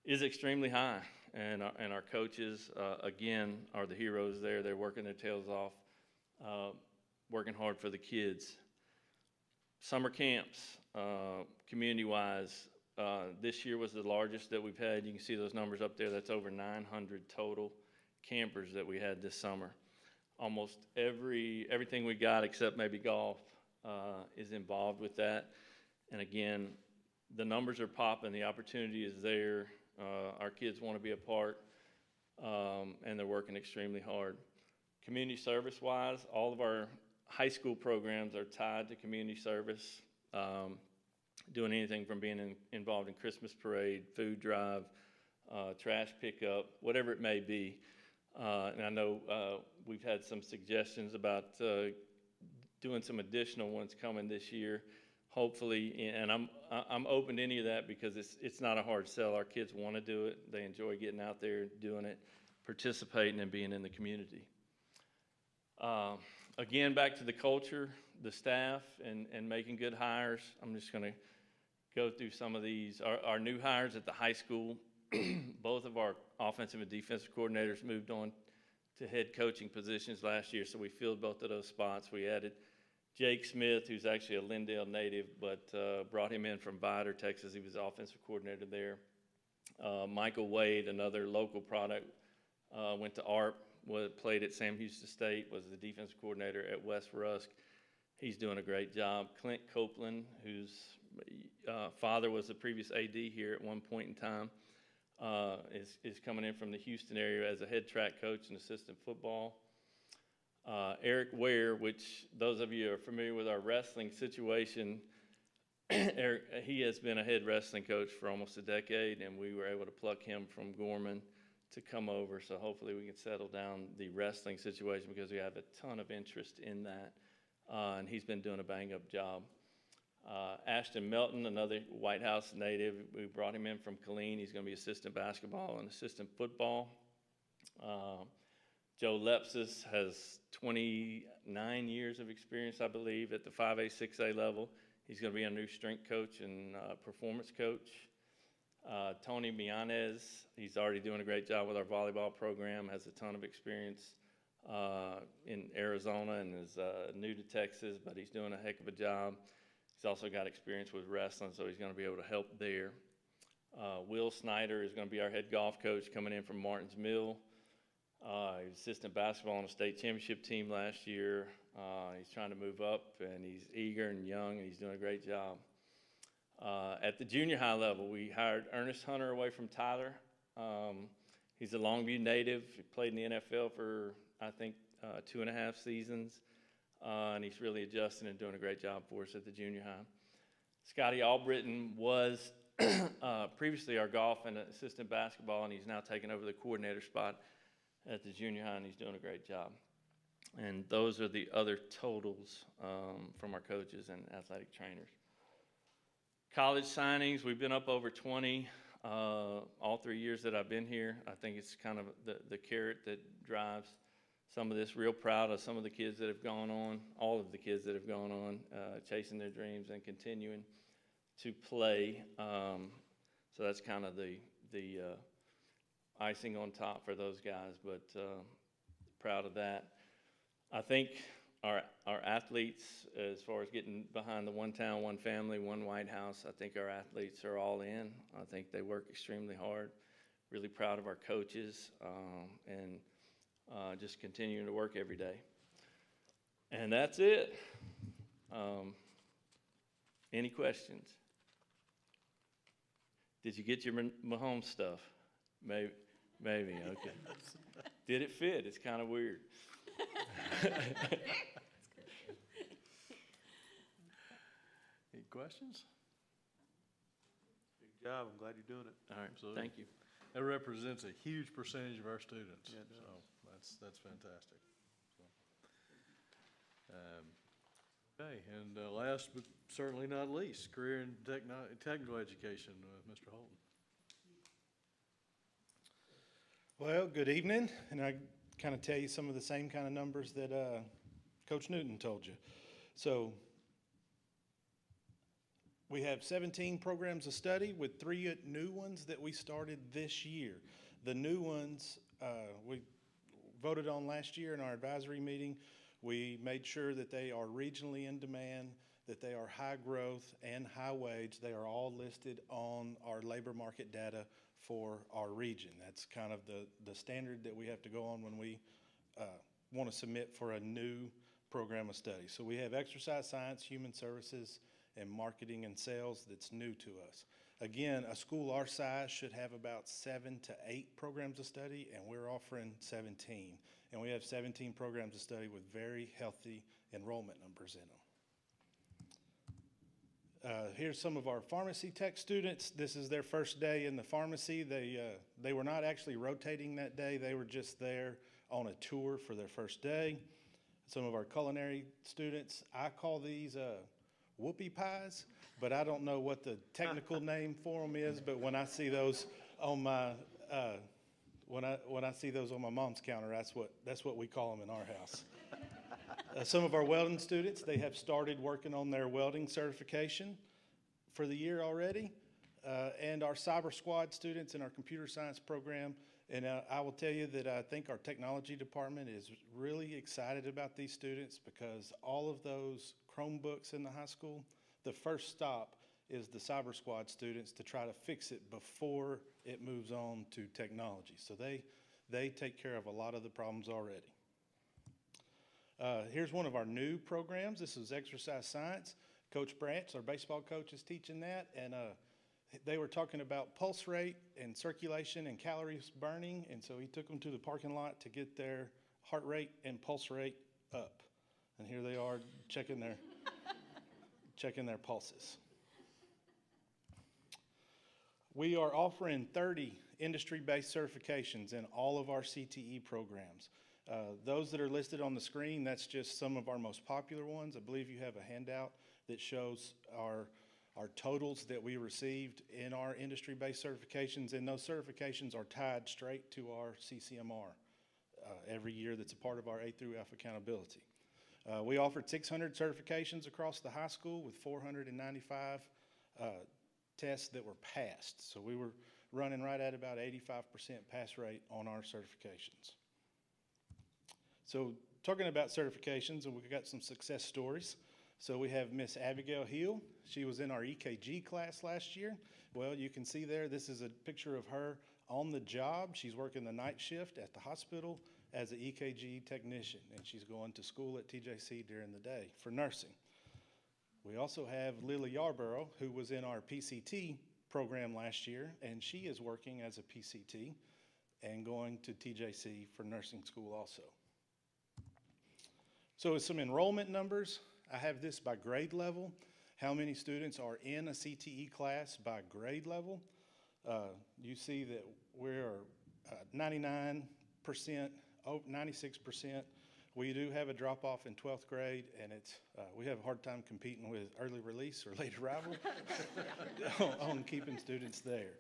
is extremely high. And our coaches, again, are the heroes there. They're working their tails off, working hard for the kids. Summer camps, community-wise, this year was the largest that we've had. You can see those numbers up there. That's over 900 total campers that we had this summer. Almost everything we got except maybe golf is involved with that. And again, the numbers are popping. The opportunity is there. Our kids want to be a part, and they're working extremely hard. Community service-wise, all of our high school programs are tied to community service, doing anything from being involved in Christmas parade, food drive, trash pickup, whatever it may be. And I know we've had some suggestions about doing some additional ones coming this year, hopefully. And I'm open to any of that because it's not a hard sell. Our kids want to do it. They enjoy getting out there, doing it, participating, and being in the community. Again, back to the culture, the staff, and making good hires. I'm just going to go through some of these. Our new hires at the high school, both of our offensive and defensive coordinators moved on to head coaching positions last year, so we filled both of those spots. We added Jake Smith, who's actually a Lindale native, but brought him in from Vidor, Texas. He was the offensive coordinator there. Michael Wade, another local product, went to ARP, played at Sam Houston State, was the defensive coordinator at West Rusk. He's doing a great job. Clint Copeland, whose father was the previous AD here at one point in time, is coming in from the Houston area as a head track coach and assistant football. Eric Ware, which those of you who are familiar with our wrestling situation, Eric, he has been a head wrestling coach for almost a decade, and we were able to pluck him from Gorman to come over. So hopefully we can settle down the wrestling situation because we have a ton of interest in that, and he's been doing a bang-up job. Ashton Melton, another Whitehouse native, we brought him in from Killeen. He's going to be assistant basketball and assistant football. Joe Lepsis has 29 years of experience, I believe, at the 5A, 6A level. He's going to be a new strength coach and performance coach. Tony Mianez, he's already doing a great job with our volleyball program, has a ton of experience in Arizona and is new to Texas, but he's doing a heck of a job. He's also got experience with wrestling, so he's going to be able to help there. Will Snyder is going to be our head golf coach coming in from Martins Mill. He was assistant basketball on a state championship team last year. He's trying to move up, and he's eager and young, and he's doing a great job. At the junior high level, we hired Ernest Hunter away from Tyler. He's a Longview native. He played in the NFL for, I think, 2.5 seasons, and he's really adjusting and doing a great job for us at the junior high. Scotty Albritton was previously our golf and assistant basketball, and he's now taken over the coordinator spot at the junior high, and he's doing a great job. And those are the other totals from our coaches and athletic trainers. College signings, we've been up over 20 all 3 years that I've been here. I think it's kind of the carrot that drives some of this. Real proud of some of the kids that have gone on, all of the kids that have gone on, chasing their dreams and continuing to play. So that's kind of the icing on top for those guys, but proud of that. I think our athletes, as far as getting behind the one town, one family, one White House, I think our athletes are all in. I think they work extremely hard. Really proud of our coaches and just continuing to work every day. And that's it. Any questions? Did you get your Mahomes stuff? Maybe, okay. Did it fit? It's kind of weird. Any questions? Good job. I'm glad you're doing it. All right, Absolutely. thank you. That represents a huge percentage of our students. Yeah, it does. So that's fantastic. So, okay, and last but certainly not least, career and technical education with Mr. Holton. Well, good evening, and I kind of tell you some of the same kind of numbers that Coach Newton told you. So we have 17 programs of study with 3 new ones that we started this year. The new ones we voted on last year in our advisory meeting. We made sure that they are regionally in demand, that they are high growth and high wage. They are all listed on our labor market data for our region. That's kind of the standard that we have to go on when we want to submit for a new program of study. So we have exercise science, human services, and marketing and sales that's new to us. Again, a school our size should have about 7 to 8 programs of study, and we're offering 17. And we have 17 programs of study with very healthy enrollment numbers in them. Here's some of our pharmacy tech students. This is their first day in the pharmacy. They were not actually rotating that day. They were just there on a tour for their first day. Some of our culinary students, I call these whoopie pies, but I don't know what the technical name for them is. But when I see those on my when I see those on my mom's counter, that's what we call them in our house. Some of our welding students, they have started working on their welding certification for the year already. And our cyber squad students in our computer science program And I will tell you that I think our technology department is really excited about these students because all of those Chromebooks in the high school, the first stop is the Cyber Squad students to try to fix it before it moves on to technology. So they take care of a lot of the problems already. Here's one of our new programs. This is exercise science. Coach Branch, our baseball coach, is teaching that, and they were talking about pulse rate and circulation and calories burning, and so he took them to the parking lot to get their heart rate and pulse rate up. And here they are checking their pulses. We are offering 30 industry-based certifications in all of our CTE programs. Those that are listed on the screen, that's just some of our most popular ones. I believe you have a handout that shows our totals that we received in our industry-based certifications, and those certifications are tied straight to our CCMR every year. That's a part of our A through F accountability. We offered 600 certifications across the high school with 495 tests that were passed. So we were running right at about 85% pass rate on our certifications. So talking about certifications, and we've got some success stories. So we have Miss Abigail Hill. She was in our EKG class last year. Well, you can see there, this is a picture of her on the job. She's working the night shift at the hospital as an EKG technician, and she's going to school at TJC during the day for nursing. We also have Lily Yarborough, who was in our PCT program last year, and she is working as a PCT and going to TJC for nursing school also. So some enrollment numbers. I have this by grade level. How many students are in a CTE class by grade level? You see that we're 99%, 96%. We do have a drop-off in 12th grade, and we have a hard time competing with early release or late arrival on keeping students there.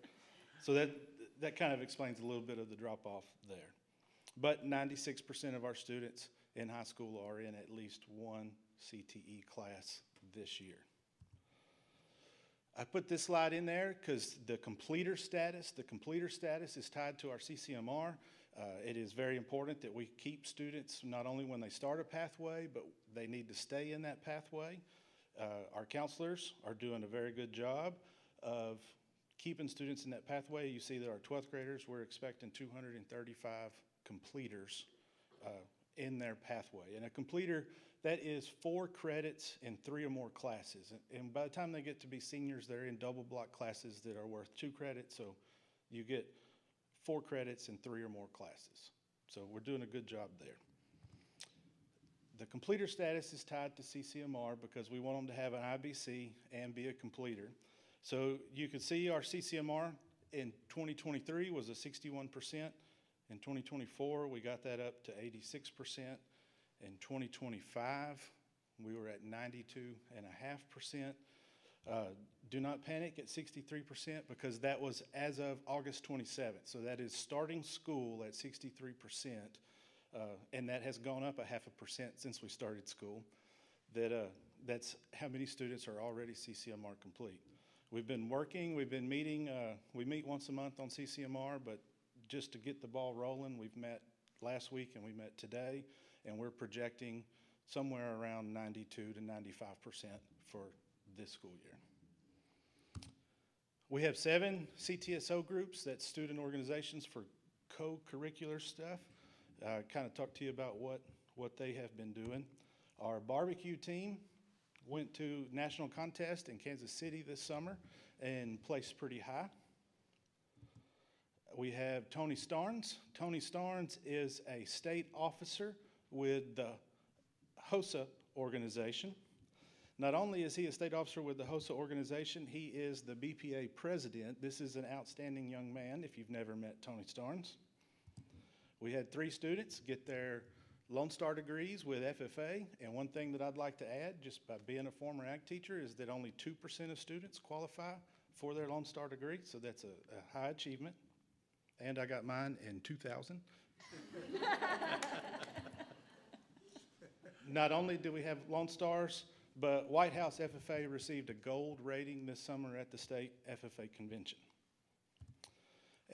So that kind of explains a little bit of the drop-off there. But 96% of our students in high school are in at least one CTE class this year. I put this slide in there because the completer status is tied to our CCMR. It is very important that we keep students not only when they start a pathway, but they need to stay in that pathway. Our counselors are doing a very good job of keeping students in that pathway. You see that our 12th graders, we're expecting 235 completers in their pathway. And a completer, that is 4 credits in 3 or more classes. And by the time they get to be seniors, they're in double block classes that are worth 2 credits. So you get 4 credits in 3 or more classes. So we're doing a good job there. The completer status is tied to CCMR because we want them to have an IBC and be a completer. So you can see our CCMR in 2023 was a 61%. In 2024, we got that up to 86%. In 2025, we were at 92.5%. Do not panic at 63% because that was as of August 27th. So that is starting school at 63%, and that has gone up 0.5% since we started school. That's how many students are already CCMR complete. We've been working, we've been meeting, we meet once a month on CCMR, but just to get the ball rolling, we've met last week and we met today, and we're projecting somewhere around 92 to 95% for this school year. We have 7 CTSO groups, that's student organizations for co-curricular stuff. Kind of talk to you about what they have been doing. Our barbecue team went to national contest in Kansas City this summer and placed pretty high. We have Tony Starnes. Tony Starnes is a state officer with the HOSA organization. Not only is he a state officer with the HOSA organization, he is the BPA president. This is an outstanding young man if you've never met Tony Starnes. We had 3 students get their Lone Star degrees with FFA, and one thing that I'd like to add, just by being a former ag teacher, is that only 2% of students qualify for their Lone Star degree, so that's a high achievement. And I got mine in 2000. Not only do we have Lone Stars, but Whitehouse FFA received a gold rating this summer at the state FFA convention.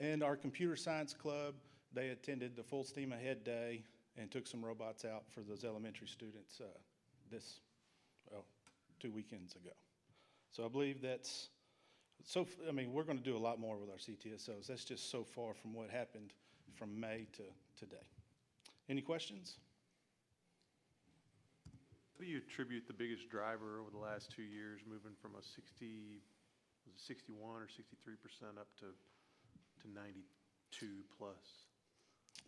And our computer science club, they attended the Full Steam Ahead Day and took some robots out for those elementary students well, 2 weekends ago. So I believe that's, I mean, we're going to do a lot more with our CTSOs. That's just so far from what happened from May to today. Any questions? What do you attribute the biggest driver over the last 2 years, moving from a 61 or 63% up to 92 plus?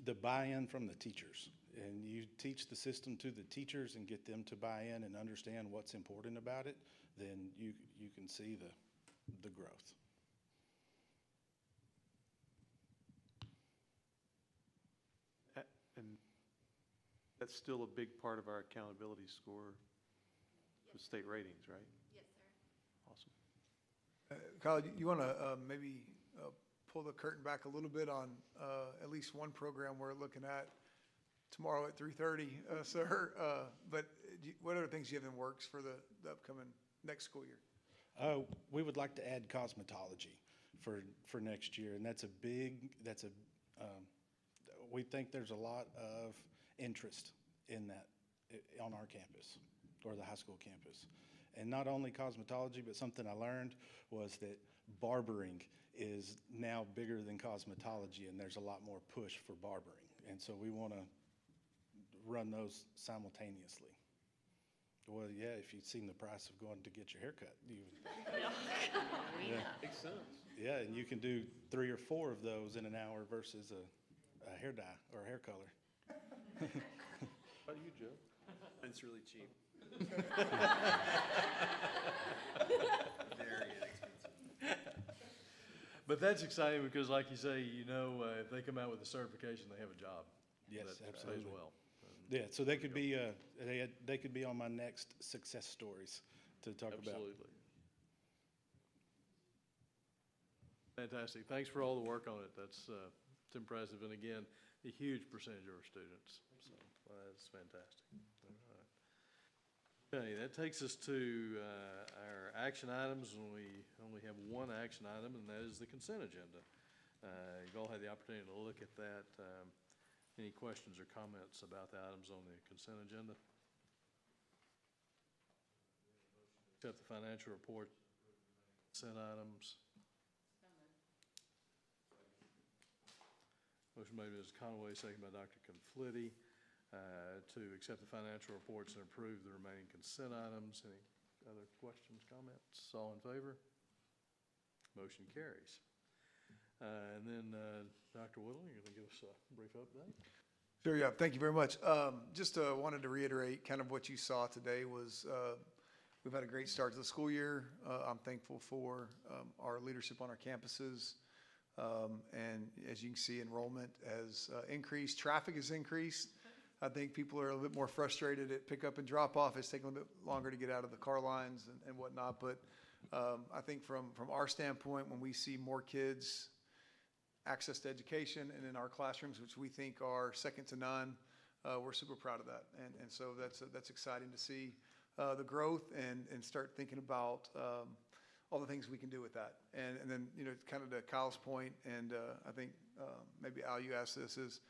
The buy-in from the teachers. And you teach the system to the teachers and get them to buy in and understand what's important about it, then you can see the growth. And that's still a big part of our accountability score for state ratings, right? Yes, sir. Awesome. Kyle, you want to maybe pull the curtain back a little bit on at least one program we're looking at tomorrow at 3:30, sir. But what other things do you have in works for the upcoming next school year? We would like to add cosmetology for next year, and we think there's a lot of interest in that on our campus or the high school campus. And not only cosmetology, but something I learned was that barbering is now bigger than cosmetology, and there's a lot more push for barbering. And so we want to run those simultaneously. Well, yeah, if you've seen the price of going to get your hair cut, Makes sense. yeah, and you can do 3 or 4 of those in an hour versus a hair dye or a hair color. How do you, Joe? It's really cheap. Very inexpensive. But that's exciting because, like you say, if they come out with a certification, they have a job. Yes, that absolutely. pays well. Yeah, so they could be they could be on my next success stories to talk about. Absolutely. Fantastic. Thanks for all the work on it. That's it's impressive. And again, a huge percentage of our students. So that's fantastic. All right. Okay, that takes us to our action items, and we only have one action item, and that is the consent agenda. You've all had the opportunity to look at that. Any questions or comments about the items on the consent agenda? Accept the financial report, consent items. Motion made by Ms. Conway, second by Dr. Conflitti, to accept the financial reports and approve the remaining consent items. Any other questions, comments? All in favor? Motion carries. And then, Dr. Whittle, you're going to give us a brief update? Sure, yeah, thank you very much. Just wanted to reiterate kind of what you saw today was we've had a great start to the school year. I'm thankful for our leadership on our campuses. And as you can see, enrollment has increased. Traffic has increased. I think people are a little bit more frustrated at pickup and drop off. It's taking a little bit longer to get out of the car lines and whatnot. But I think from our standpoint, when we see more kids access to education and in our classrooms, which we think are second to none, we're super proud of that. And so that's exciting to see the growth and start thinking about all the things we can do with that. And then, kind of to Kyle's point, and I think maybe Al, you asked this, is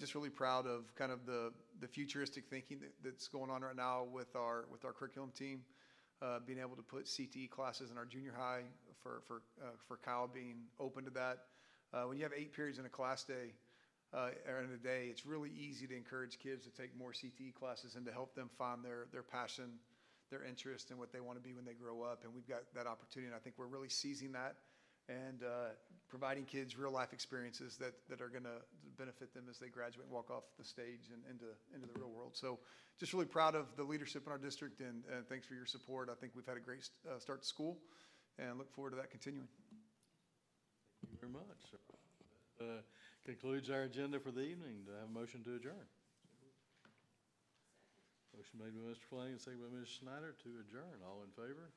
just really proud of kind of the futuristic thinking that's going on right now with our curriculum team, being able to put CTE classes in our junior high for Kyle being open to that. When you have 8 periods in a class day, or in a day, it's really easy to encourage kids to take more CTE classes and to help them find their passion, their interest, and what they want to be when they grow up. And we've got that opportunity, and I think we're really seizing that and providing kids real-life experiences that are going to benefit them as they graduate and walk off the stage and into the real world. So just really proud of the leadership in our district, and thanks for your support. I think we've had a great start to school, and look forward to that continuing. Thank you very much. Concludes our agenda for the evening. Do I have a motion to adjourn? Motion made by Mr. Flanagan, second by Ms. Snyder to adjourn. All in favor?